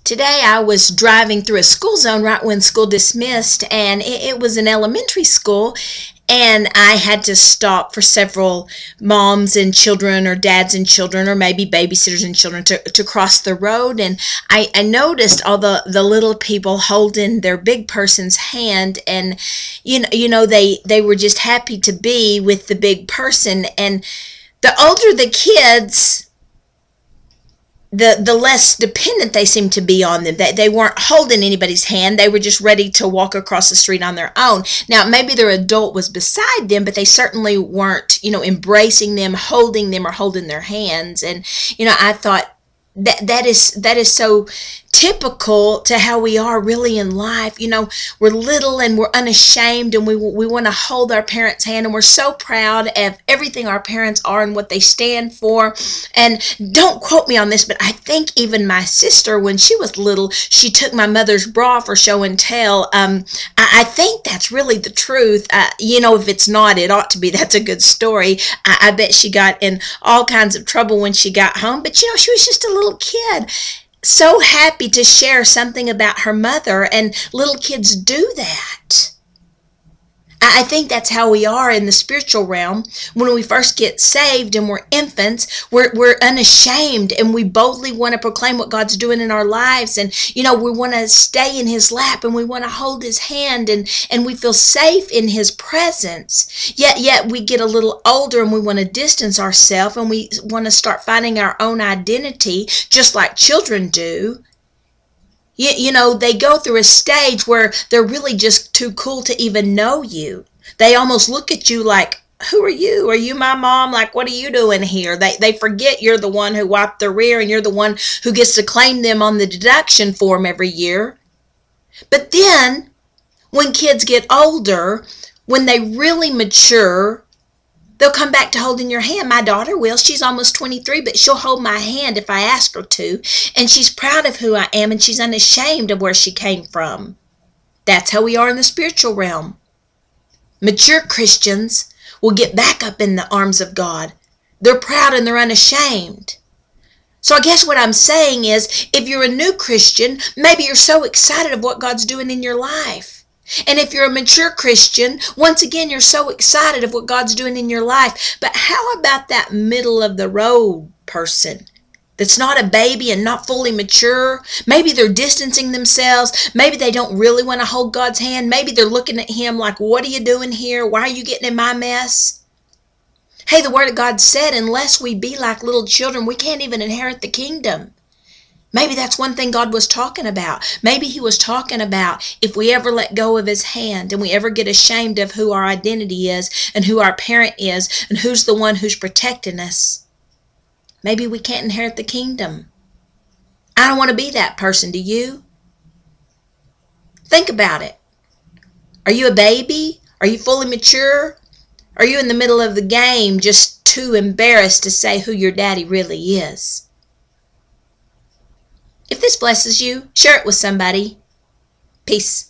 Today I was driving through a school zone right when school dismissed, and it was an elementary school, and I had to stop for several moms and children or dads and children or maybe babysitters and children to cross the road. And I noticed all the little people holding their big person's hand, and they were just happy to be with the big person. And the older the kids, the less dependent they seemed to be on them. They weren't holding anybody's hand. They were just ready to walk across the street on their own. Now, maybe their adult was beside them, but they certainly weren't, embracing them, holding them, or holding their hands. And, I thought that is so typical to how we are really in life. We're little and we're unashamed, and we want to hold our parents' hand, and we're so proud of everything our parents are and what they stand for. And don't quote me on this, but I think even my sister, when she was little, she took my mother's bra for show and tell. I think that's really the truth. If it's not, it ought to be. That's a good story. I bet she got in all kinds of trouble when she got home, but she was just a little kid, so happy to share something about her mother, and little kids do that. I think that's how we are in the spiritual realm. When we first get saved and we're infants, we're unashamed, and we boldly want to proclaim what God's doing in our lives. And, we want to stay in His lap, and we want to hold His hand, and we feel safe in His presence. Yet we get a little older, and we want to distance ourselves, and we want to start finding our own identity, just like children do. They go through a stage where they're really just too cool to even know you. They almost look at you like, who are you? Are you my mom? Like, what are you doing here? They forget you're the one who wiped their rear, and you're the one who gets to claim them on the deduction form every year. But then, when kids get older, when they really mature, they'll come back to holding your hand. My daughter will. She's almost 23, but she'll hold my hand if I ask her to. And she's proud of who I am, and she's unashamed of where she came from. That's how we are in the spiritual realm. Mature Christians will get back up in the arms of God. They're proud and they're unashamed. So I guess what I'm saying is, if you're a new Christian, maybe you're so excited of what God's doing in your life. And if you're a mature Christian, once again, you're so excited of what God's doing in your life. But how about that middle of the road person that's not a baby and not fully mature? Maybe they're distancing themselves. Maybe they don't really want to hold God's hand. Maybe they're looking at Him like, what are you doing here? Why are you getting in my mess? Hey, the Word of God said, unless we be like little children, we can't even inherit the kingdom. Maybe that's one thing God was talking about. Maybe He was talking about if we ever let go of His hand, and we ever get ashamed of who our identity is, and who our parent is, and who's the one who's protecting us, maybe we can't inherit the kingdom. I don't want to be that person. Do you? Think about it. Are you a baby? Are you fully mature? Are you in the middle of the game, just too embarrassed to say who your daddy really is? If this blesses you, share it with somebody. Peace.